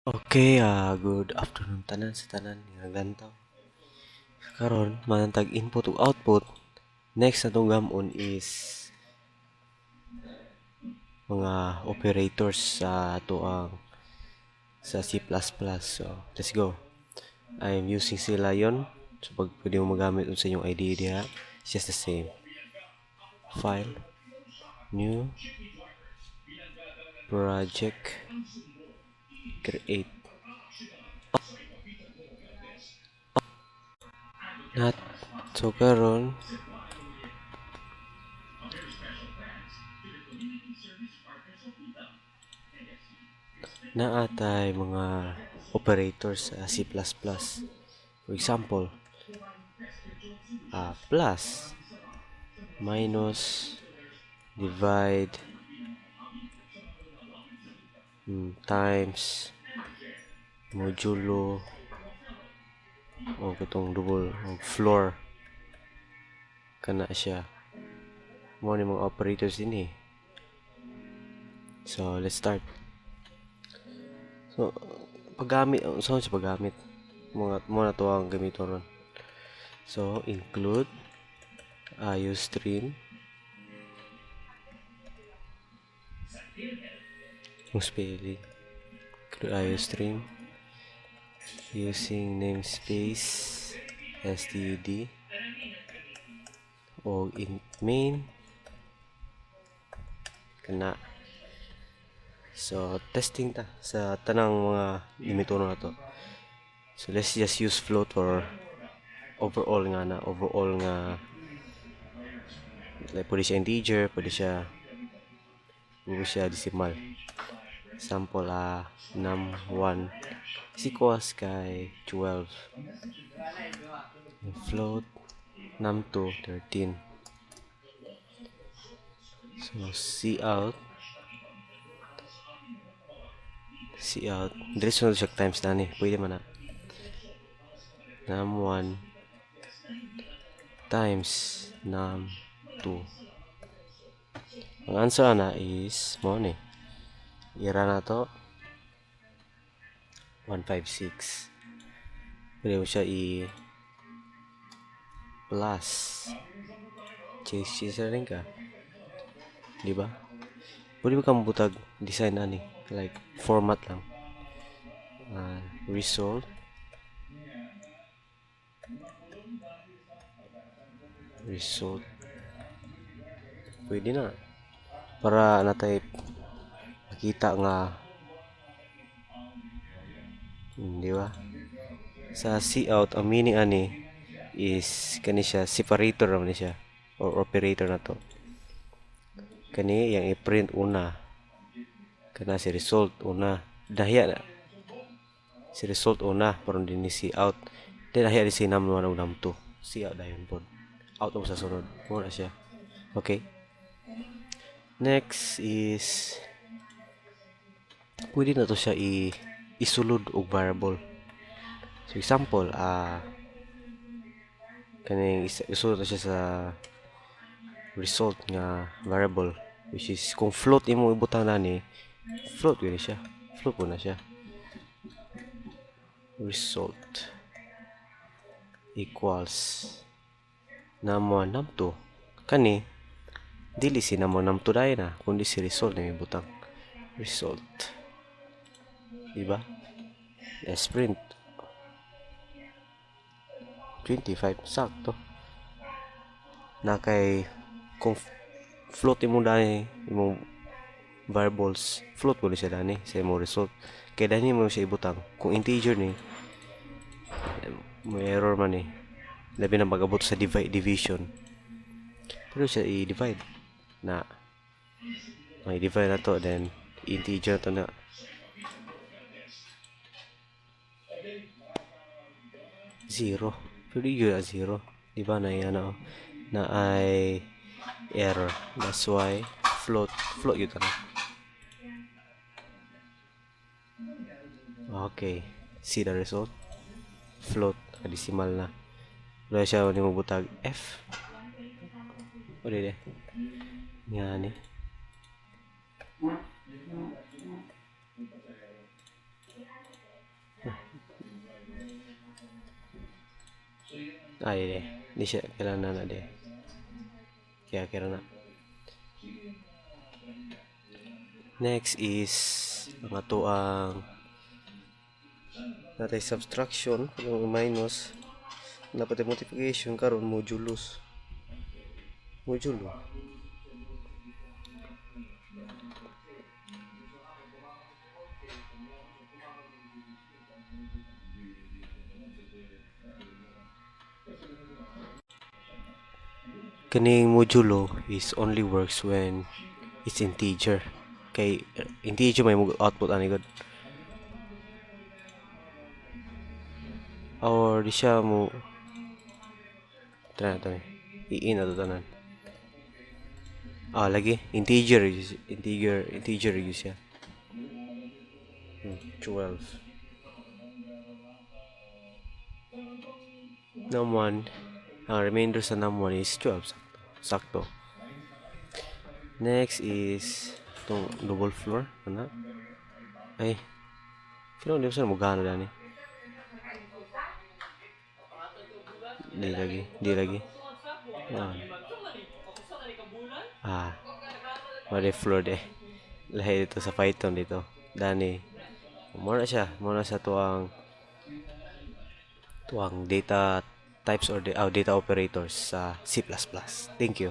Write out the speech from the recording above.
Okay, good afternoon tanan sa tanan nga naglantaw. Karon manantag input ug output. Next na tong gamon is mga operators sa ato sa C++. So, let's go. I'm using C Lion. So, pag pwede mo magamit sa inyong IDE diha, it's just the same. File, new, project, create. Not so karon naatay mga operators sa C++. For example, plus, minus, divide, times, modulo, o katong double, o floor. Kana siya. Mo ni mga operators din eh. So, let's start. So, paggamit, saan siya paggamit? Muna to ang gamito ron. So, include IOStream. Yung spelling. Include IOStream. Using namespace std o int main kana. So testing ta sa tanang mga gamito na to. So let's just use float for overall nga like pwede siya integer, pwede siya decimal. Sample num1 is equals kay 12. Float num2 13. So cout diretso na siya times na ni pwede man na num1 times num2. Ang answer na is mo ni ira na to 156. Pwede mo siya plus chase rin ka, di ba? Pwede ba kang butag design ani like format lang. Result pwede na para natay makita nga di ba? Sa cout ang meaning ani is kani siya separator naman siya or operator na to. Kani yang i-print una kana si result una dahya na si result una pero din ni cout then dahya di si num1 ug num2 cout dayon pod out mo sa sunod mo na siya. Okay, next is pwede na to siya isulod og variable. So example kaning isulod na siya sa result nga variable which is kung float imo ibutang nani float gani siya, float po na siya. Result equals num1 num2 kani dili si num1 num2 dayon na kundi si result na ibutang result, diba? Let's print 25 sakto na kay kung float imo dani imong variables float mo siya dani sa imong result kay dani mo siya ibutang kung integer ni may error man eh labi na mag-abot sa division pero siya i-divide na may divide na to then integer to na 0 pero yun na 0 diba na yan na ay error, that's why float yun na. Okay, see the result float decimal na wala siya ni mabutag F o di nga ni Di siya kailangan na de. Kaya kira na. Next is ang ato ang natay subtraction kung minus dapat multiplication karon modulo kaning modulo is only works when it's integer kay integer may output ani god or di siya mo tara to i-in na to tanan lagi integer yun siya 12 num1 ang remainder sa num1 is 12 sakto next is itong double floor ano ay kino di sa mo gano dani di lagi mali floor de lahi dito sa Python dito dani muna sa tuang data types or data operators sa C++. Thank you.